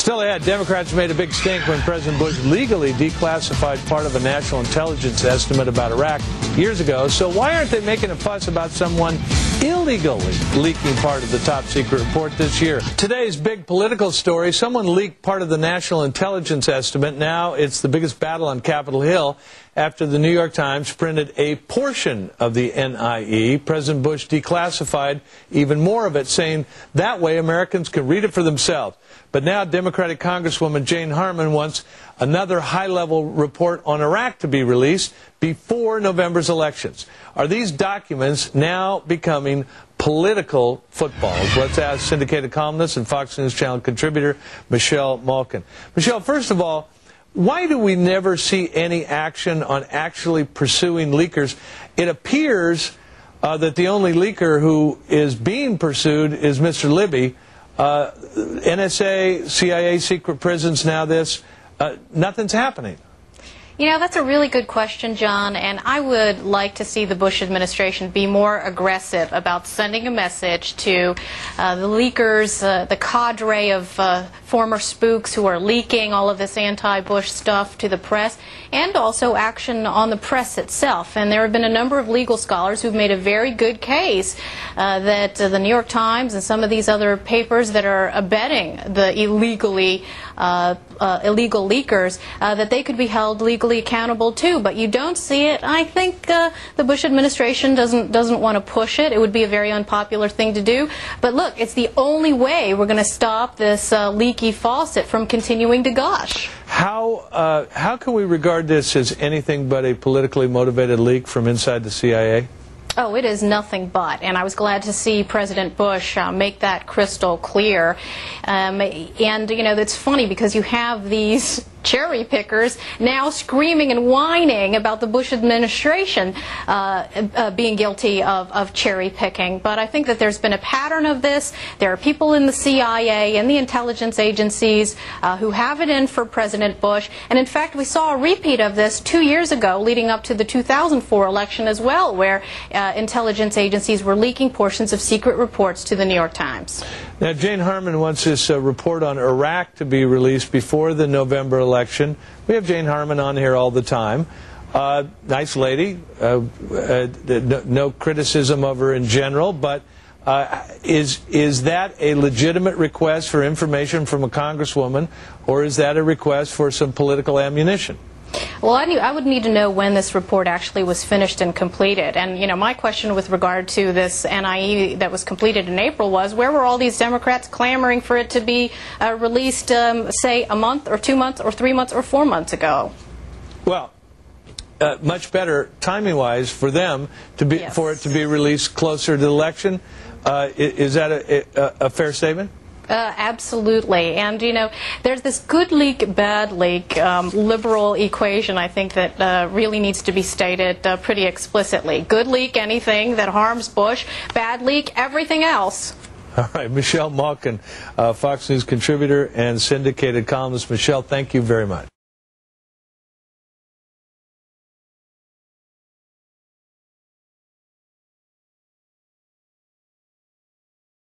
Still ahead, Democrats made a big stink when President Bush legally declassified part of a national intelligence estimate about Iraq years ago. So why aren't they making a fuss about someone illegally leaking part of the top-secret report this year? Today's big political story, someone leaked part of the national intelligence estimate. Now it's the biggest battle on Capitol Hill after the New York Times printed a portion of the NIE. President Bush declassified even more of it, saying that way Americans can read it for themselves. But now Democratic Congresswoman Jane Harman wants another high-level report on Iraq to be released before November's elections. Are these documents now becoming political footballs? Let's ask syndicated columnist and Fox News Channel contributor Michelle Malkin. Michelle, first of all, why do we never see any action on actually pursuing leakers? It appears that the only leaker who is being pursued is Mr. Libby. NSA, CIA, secret prisons, now this, nothing's happening. You know, that's a really good question, John, and I would like to see the Bush administration be more aggressive about sending a message to the leakers, the cadre of former spooks who are leaking all of this anti-Bush stuff to the press, and also action on the press itself. And there have been a number of legal scholars who've made a very good case that the New York Times and some of these other papers that are abetting the illegal leakers, that they could be held legally accountable too. But you don't see it. I think the Bush administration doesn't want to push it. It would be a very unpopular thing to do. But look, it's the only way we're going to stop this leaky faucet from continuing to gush. How can we regard this as anything but a politically motivated leak from inside the CIA? Oh, it is nothing but, and I was glad to see President Bush make that crystal clear. And, you know, it's funny because you have these cherry pickers now screaming and whining about the Bush administration being guilty of cherry picking. But I think that there's been a pattern of this. There are people in the CIA and the intelligence agencies who have it in for President Bush. And in fact, we saw a repeat of this 2 years ago leading up to the 2004 election as well, where intelligence agencies were leaking portions of secret reports to the New York Times. Now, Jane Harman wants this report on Iraq to be released before the November election. We have Jane Harman on here all the time. Nice lady. No criticism of her in general, but is that a legitimate request for information from a congresswoman, or is that a request for some political ammunition? Well, I would need to know when this report actually was finished and completed. And, you know, my question with regard to this NIE that was completed in April was, where were all these Democrats clamoring for it to be released, say, a month or 2 months or 3 months or 4 months ago? Well, much better timing-wise for them to be for it to be released closer to the election. Is that a fair statement? Absolutely. And, you know, there's this good leak, bad leak liberal equation, I think, that really needs to be stated pretty explicitly. Good leak, anything that harms Bush. Bad leak, everything else. All right. Michelle Malkin, Fox News contributor and syndicated columnist. Michelle, thank you very much.